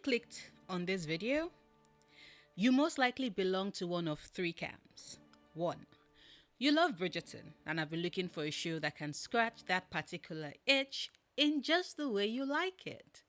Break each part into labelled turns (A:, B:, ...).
A: clicked on this video, you most likely belong to one of three camps. 1. You love Bridgerton and have been looking for a show that can scratch that particular itch in just the way you like it.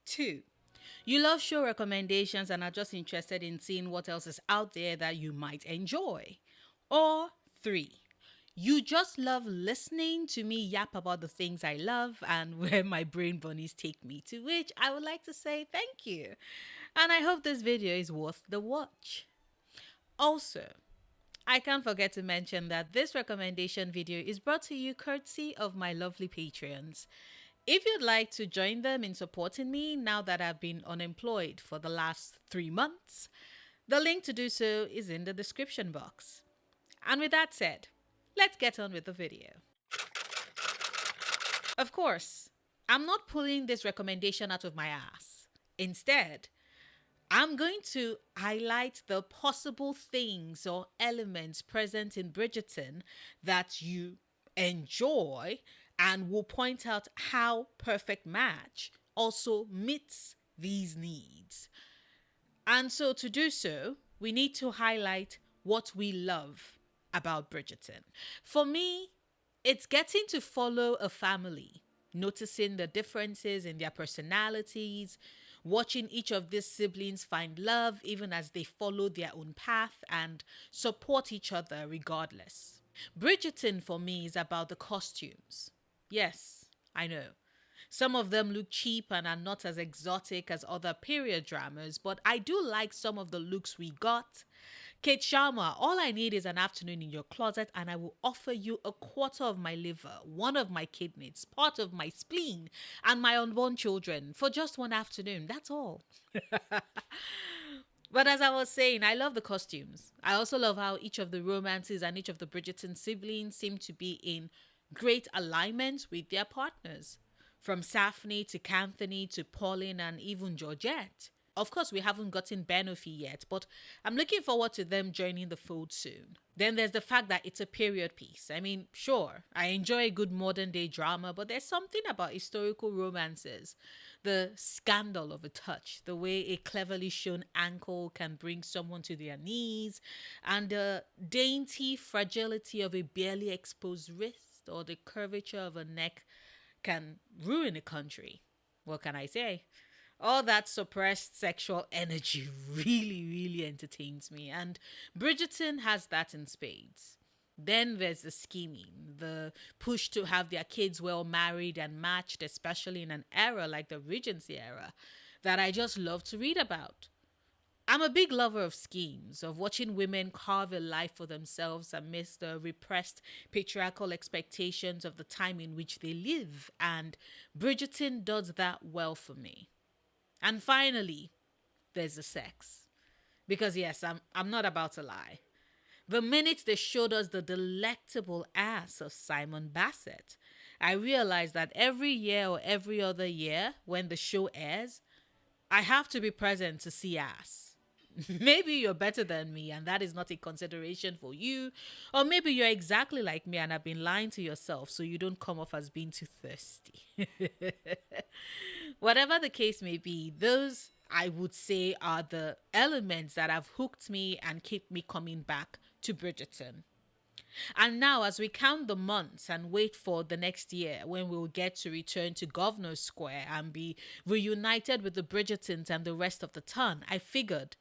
A: 2. You love show recommendations and are just interested in seeing what else is out there that you might enjoy. Or 3. You just love listening to me yap about the things I love and where my brain bunnies take me, to which I would like to say thank you. And I hope this video is worth the watch. Also, I can't forget to mention that this recommendation video is brought to you courtesy of my lovely Patreons. If you'd like to join them in supporting me now that I've been unemployed for the last 3 months, the link to do so is in the description box. And with that said, let's get on with the video. Of course, I'm not pulling this recommendation out of my ass. Instead, I'm going to highlight the possible things or elements present in Bridgerton that you enjoy and will point out how Perfect Match also meets these needs. And so to do so, we need to highlight what we love about Bridgerton. For me, it's getting to follow a family, noticing the differences in their personalities, watching each of these siblings find love even as they follow their own path and support each other regardless. Bridgerton for me is about the costumes. Yes, I know. Some of them look cheap and are not as exotic as other period dramas, but I do like some of the looks we got. Cdrama, all I need is an afternoon in your closet and I will offer you a quarter of my liver, one of my kidneys, part of my spleen, and my unborn children for just one afternoon. That's all. But as I was saying, I love the costumes. I also love how each of the romances and each of the Bridgerton siblings seem to be in great alignment with their partners. From Saphne to Canthony to Pauline and even Georgette. Of course, we haven't gotten Benofi yet, but I'm looking forward to them joining the fold soon. Then there's the fact that it's a period piece. I mean, sure, I enjoy a good modern day drama, but there's something about historical romances. The scandal of a touch, the way a cleverly shown ankle can bring someone to their knees, and the dainty fragility of a barely exposed wrist or the curvature of a neck can ruin a country. What can I say? All that suppressed sexual energy really entertains me, and Bridgerton has that in spades. Then there's the scheming, the push to have their kids well married and matched, especially in an era like the Regency era, that I just love to read about. I'm a big lover of schemes, of watching women carve a life for themselves amidst the repressed patriarchal expectations of the time in which they live, and Bridgerton does that well for me. And finally, there's the sex. Because yes, I'm not about to lie. The minute they showed us the delectable ass of Simon Bassett, I realized that every year or every other year when the show airs, I have to be present to see ass. Maybe you're better than me and that is not a consideration for you. Or maybe you're exactly like me and have been lying to yourself so you don't come off as being too thirsty. Whatever the case may be, those I would say are the elements that have hooked me and keep me coming back to Bridgerton. And now, as we count the months and wait for the next year when we'll get to return to Governor Square and be reunited with the Bridgertons and the rest of the ton, I figured,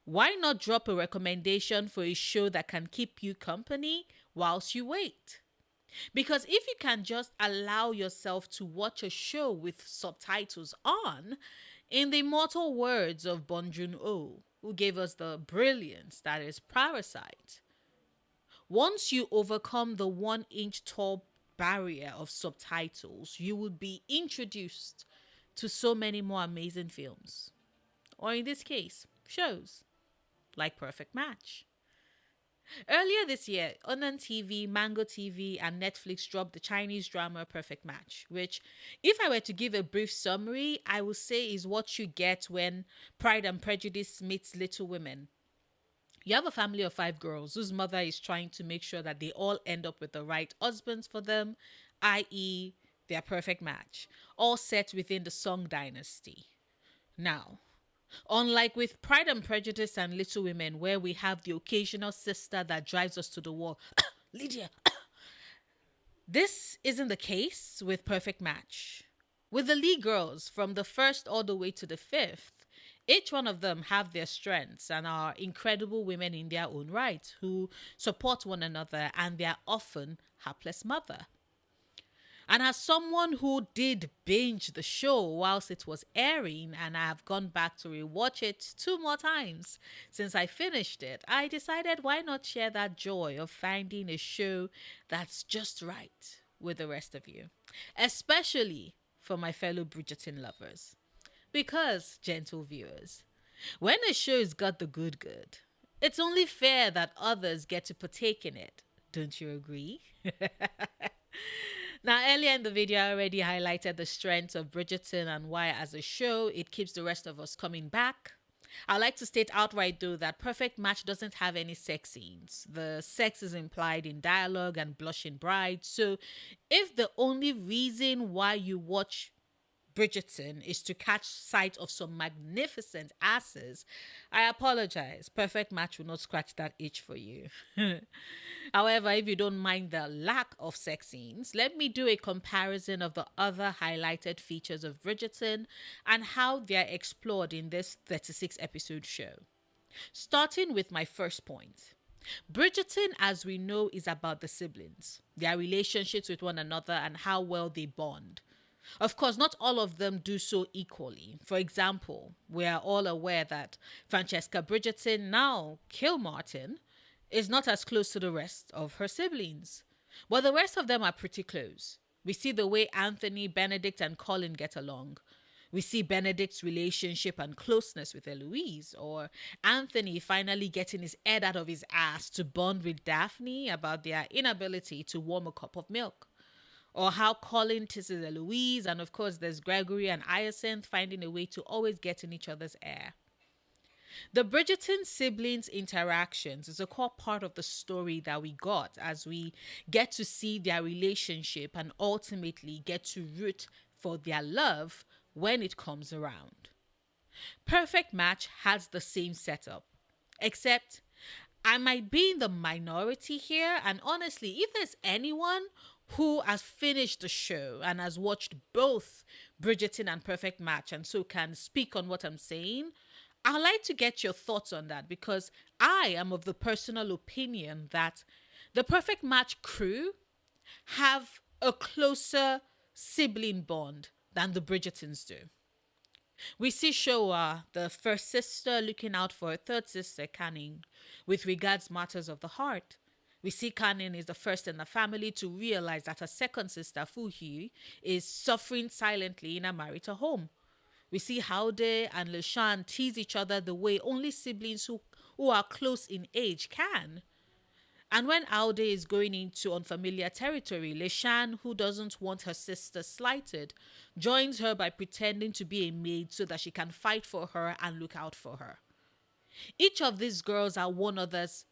A: why not drop a recommendation for a show that can keep you company whilst you wait? Because if you can just allow yourself to watch a show with subtitles on, in the immortal words of Bong Joon-ho, who gave us the brilliance that is Parasite, once you overcome the 1-inch tall barrier of subtitles, you will be introduced to so many more amazing films. Or in this case, shows like Perfect Match. Earlier this year, Onan TV, Mango TV, and Netflix dropped the Chinese drama Perfect Match, which, if I were to give a brief summary, I would say is what you get when Pride and Prejudice meets Little Women. You have a family of 5 girls whose mother is trying to make sure that they all end up with the right husbands for them, i.e., their perfect match, all set within the Song dynasty. Now, Unlike with Pride and Prejudice and Little Women, where we have the occasional sister that drives us to the wall, Lydia, this isn't the case with Perfect Match. With the lead girls, from the first all the way to the fifth, each one of them have their strengths and are incredible women in their own right who support one another, and they are often hapless mother. And as someone who did binge the show whilst it was airing, and I have gone back to rewatch it two more times since I finished it, I decided why not share that joy of finding a show that's just right with the rest of you, especially for my fellow Bridgerton lovers. Because, gentle viewers, when a show's got the good, it's only fair that others get to partake in it. Don't you agree? Now, earlier in the video, I already highlighted the strengths of Bridgerton and why, as a show, it keeps the rest of us coming back. I like to state outright, though, that Perfect Match doesn't have any sex scenes. The sex is implied in dialogue and blushing brides. So, if the only reason why you watch Bridgerton is to catch sight of some magnificent asses, I apologize. Perfect Match will not scratch that itch for you. However, if you don't mind the lack of sex scenes, let me do a comparison of the other highlighted features of Bridgerton and how they are explored in this 36 episode show. Starting with my first point. Bridgerton, as we know, is about the siblings, their relationships with one another, and how well they bond. Of course, not all of them do so equally. For example, we are all aware that Francesca Bridgerton, now Kilmartin, is not as close to the rest of her siblings. But the rest of them are pretty close. We see the way Anthony, Benedict, and Colin get along. We see Benedict's relationship and closeness with Eloise, or Anthony finally getting his head out of his ass to bond with Daphne about their inability to warm a cup of milk. Or how Colin tisses Eloise, and of course there's Gregory and Hyacinth finding a way to always get in each other's air. The Bridgerton siblings' interactions is a core part of the story that we got, as we get to see their relationship and ultimately get to root for their love when it comes around. Perfect Match has the same setup, except I might be in the minority here, and honestly, if there's anyone who has finished the show and has watched both Bridgerton and Perfect Match and so can speak on what I'm saying, I'd like to get your thoughts on that, because I am of the personal opinion that the Perfect Match crew have a closer sibling bond than the Bridgertons do. We see Showa, the first sister, looking out for her third sister, Canning, with regards matters of the heart. We see Canning is the first in the family to realize that her second sister, Fuhi, is suffering silently in a marital home. We see Haude and Leshan tease each other the way only siblings who are close in age can. And when Aude is going into unfamiliar territory, Leshan, who doesn't want her sister slighted, joins her by pretending to be a maid so that she can fight for her and look out for her. Each of these girls are one another's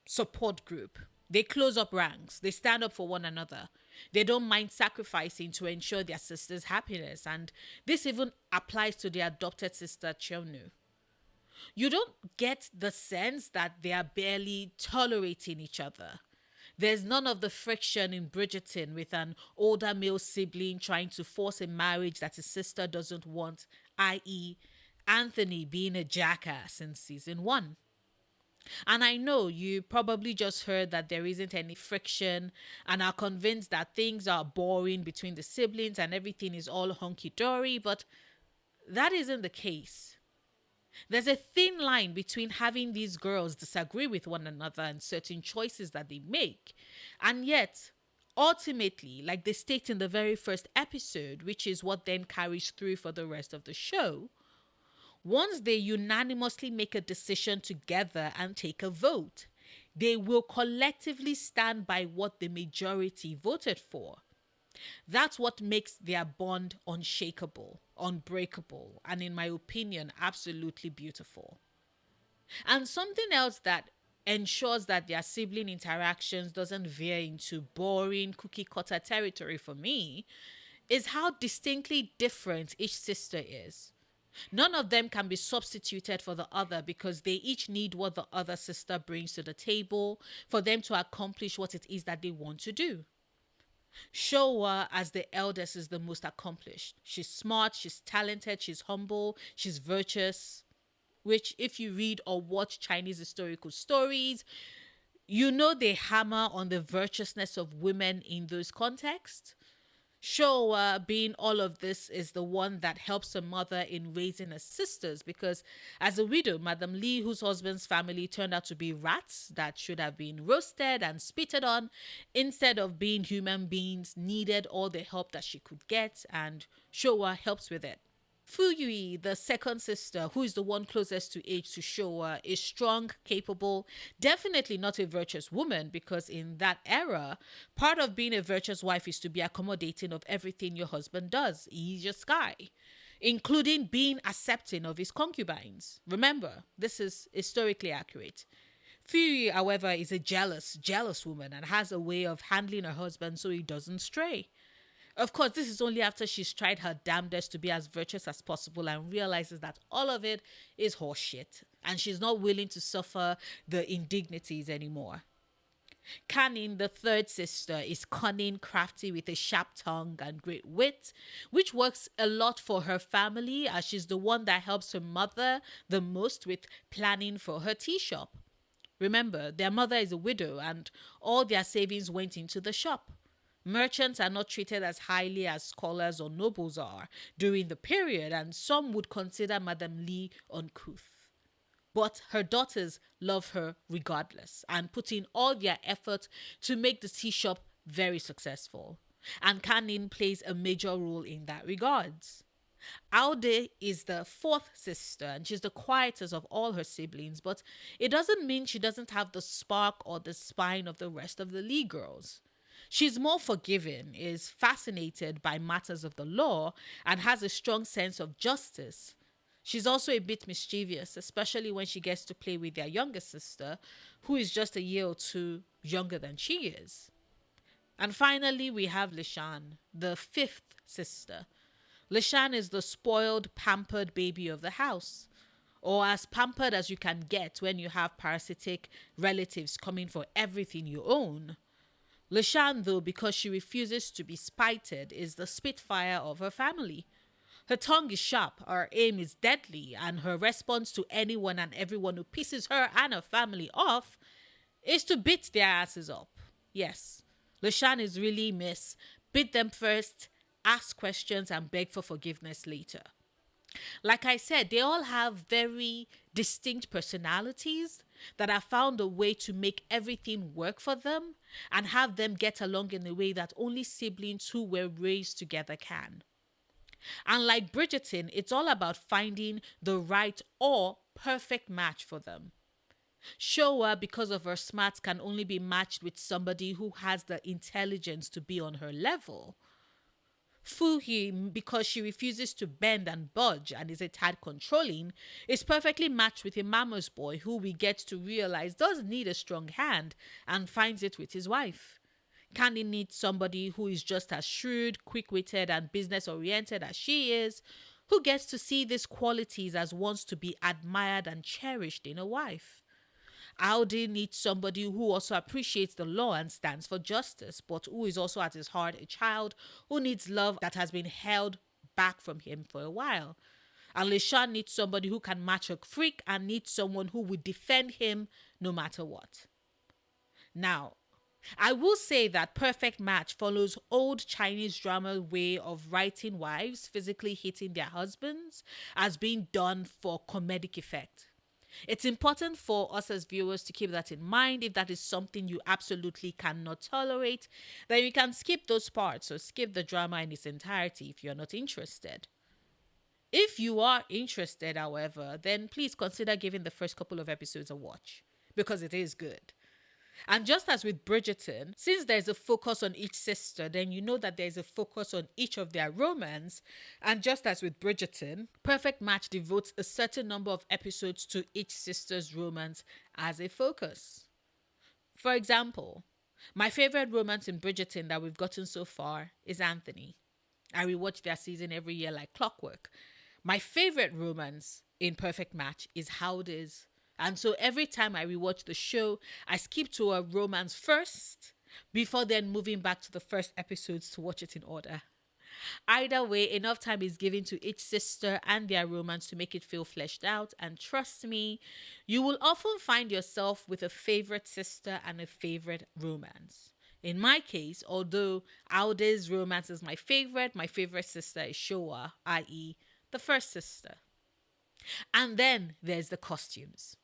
A: support group. They close up ranks. They stand up for one another. They don't mind sacrificing to ensure their sister's happiness. And this even applies to their adopted sister, Cheonu. You don't get the sense that they are barely tolerating each other. There's none of the friction in Bridgerton with an older male sibling trying to force a marriage that his sister doesn't want, i.e., Anthony being a jackass in season 1. And I know you probably just heard that there isn't any friction and are convinced that things are boring between the siblings and everything is all hunky-dory, but that isn't the case. There's a thin line between having these girls disagree with one another and certain choices that they make, and yet, ultimately, like they state in the very first episode, which is what then carries through for the rest of the show, once they unanimously make a decision together and take a vote, they will collectively stand by what the majority voted for. That's what makes their bond unshakable, unbreakable, and in my opinion, absolutely beautiful. And something else that ensures that their sibling interactions doesn't veer into boring cookie cutter territory for me is how distinctly different each sister is. None of them can be substituted for the other because they each need what the other sister brings to the table for them to accomplish what it is that they want to do. Showa, as the eldest, is the most accomplished. She's smart, she's talented, she's humble, she's virtuous. Which, if you read or watch Chinese historical stories, you know they hammer on the virtuousness of women in those contexts. Showa, being all of this, is the one that helps her mother in raising her sisters because, as a widow, Madame Lee, whose husband's family turned out to be rats that should have been roasted and spitted on, instead of being human beings, needed all the help that she could get, and Showa helps with it. Fuyui, the second sister, who is the one closest to age to Showa, is strong, capable, definitely not a virtuous woman because in that era, part of being a virtuous wife is to be accommodating of everything your husband does. He's your sky, including being accepting of his concubines. Remember, this is historically accurate. Fuyui, however, is a jealous woman and has a way of handling her husband so he doesn't stray. Of course, this is only after she's tried her damnedest to be as virtuous as possible and realizes that all of it is horseshit and she's not willing to suffer the indignities anymore. Kanin, the third sister, is cunning, crafty with a sharp tongue and great wit, which works a lot for her family as she's the one that helps her mother the most with planning for her tea shop. Remember, their mother is a widow and all their savings went into the shop. Merchants are not treated as highly as scholars or nobles are during the period, and some would consider Madame Lee uncouth. But her daughters love her regardless and put in all their effort to make the tea shop very successful. And Kanin plays a major role in that regards. Aude is the fourth sister and she's the quietest of all her siblings, but it doesn't mean she doesn't have the spark or the spine of the rest of the Lee girls. She's more forgiving, is fascinated by matters of the law, and has a strong sense of justice. She's also a bit mischievous, especially when she gets to play with their younger sister, who is just a year or two younger than she is. And finally, we have Lishan, the fifth sister. Lishan is the spoiled, pampered baby of the house, or as pampered as you can get when you have parasitic relatives coming for everything you own. Lishan, though, because she refuses to be spited, is the spitfire of her family. Her tongue is sharp, her aim is deadly, and her response to anyone and everyone who pisses her and her family off is to beat their asses up. Yes, Lishan is really Miss beat them first, ask questions, and beg for forgiveness later. Like I said, they all have very distinct personalities that have found a way to make everything work for them and have them get along in a way that only siblings who were raised together can. And like Bridgerton, it's all about finding the right or perfect match for them. Showa, because of her smarts, can only be matched with somebody who has the intelligence to be on her level. Fuhi, because she refuses to bend and budge and is a tad controlling, is perfectly matched with a mama's boy who we get to realize does need a strong hand and finds it with his wife. Candy needs somebody who is just as shrewd, quick-witted, and business-oriented as she is, who gets to see these qualities as ones to be admired and cherished in a wife. Audi needs somebody who also appreciates the law and stands for justice, but who is also at his heart a child who needs love that has been held back from him for a while. And Lishan needs somebody who can match a freak and needs someone who will defend him no matter what. Now, I will say that Perfect Match follows old Chinese drama way of writing wives physically hitting their husbands as being done for comedic effect. It's important for us as viewers to keep that in mind. If that is something you absolutely cannot tolerate, then you can skip those parts or skip the drama in its entirety if you're not interested. If you are interested, however, then please consider giving the first couple of episodes a watch because it is good. And just as with Bridgerton, since there's a focus on each sister, then you know that there's a focus on each of their romance. And just as with Bridgerton, Perfect Match devotes a certain number of episodes to each sister's romance as a focus. For example, my favorite romance in Bridgerton that we've gotten so far is Anthony. I rewatch their season every year like clockwork. My favorite romance in Perfect Match is Howdy's. And so every time I rewatch the show, I skip to a romance first before then moving back to the first episodes to watch it in order. Either way, enough time is given to each sister and their romance to make it feel fleshed out. And trust me, you will often find yourself with a favorite sister and a favorite romance. In my case, although Aude's romance is my favorite sister is Showa, i.e., the first sister. And then there's the costumes.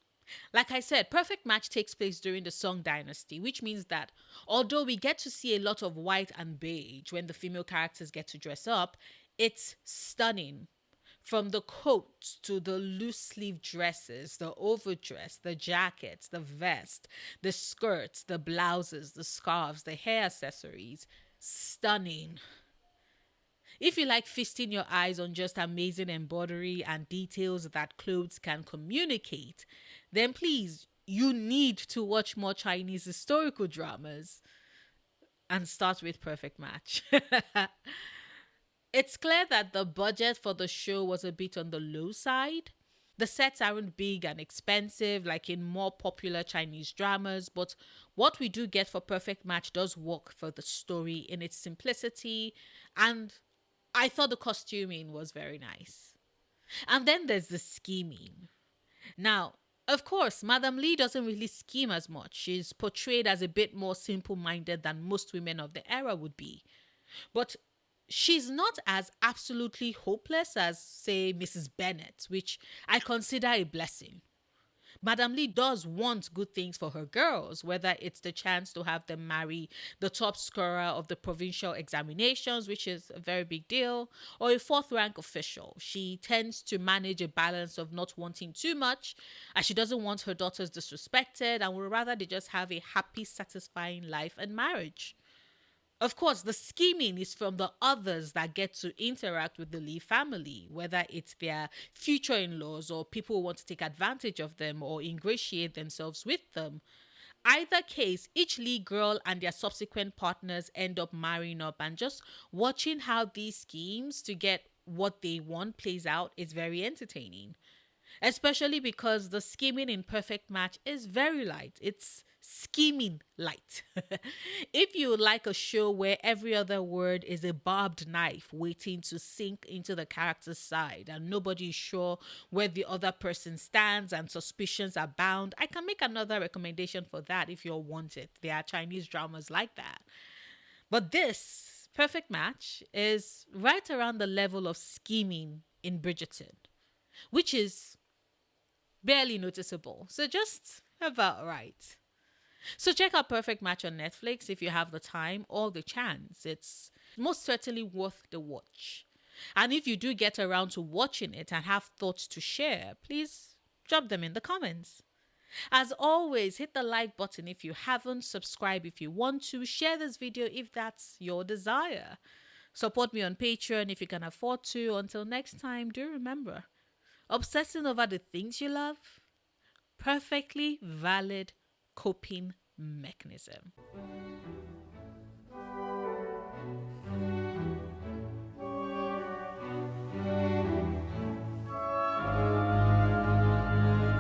A: Like I said, Perfect Match takes place during the Song Dynasty, which means that although we get to see a lot of white and beige when the female characters get to dress up, it's stunning. From the coats to the loose sleeve dresses, the overdress, the jackets, the vest, the skirts, the blouses, the scarves, the hair accessories. Stunning. If you like feasting your eyes on just amazing embroidery and details that clothes can communicate, then please, you need to watch more Chinese historical dramas and start with Perfect Match. It's clear that the budget for the show was a bit on the low side. The sets aren't big and expensive like in more popular Chinese dramas, but what we do get for Perfect Match does work for the story in its simplicity, and I thought the costuming was very nice. And then there's the scheming. Now, of course, Madame Lee doesn't really scheme as much. She's portrayed as a bit more simple minded than most women of the era would be. But she's not as absolutely hopeless as, say, Mrs. Bennet, which I consider a blessing. Madame Lee does want good things for her girls, whether it's the chance to have them marry the top scorer of the provincial examinations, which is a very big deal, or a fourth rank official. She tends to manage a balance of not wanting too much, as she doesn't want her daughters disrespected and would rather they just have a happy, satisfying life and marriage. Of course, the scheming is from the others that get to interact with the Lee family, whether it's their future in laws or people who want to take advantage of them or ingratiate themselves with them. Either case, each Lee girl and their subsequent partners end up marrying up, and just watching how these schemes to get what they want plays out is very entertaining. Especially because the scheming in Perfect Match is very light. It's scheming light. If you like a show where every other word is a barbed knife waiting to sink into the character's side and nobody is sure where the other person stands and suspicions abound, I can make another recommendation for that if you want it. There are Chinese dramas like that. But this Perfect Match is right around the level of scheming in Bridgerton, which is barely noticeable. So just about right. So check out Perfect Match on Netflix if you have the time or the chance. It's most certainly worth the watch. And if you do get around to watching it and have thoughts to share, please drop them in the comments. As always, hit the like button if you haven't, subscribe if you want to, share this video if that's your desire. Support me on Patreon if you can afford to. Until next time, do remember, obsessing over the things you love, perfectly valid coping mechanism.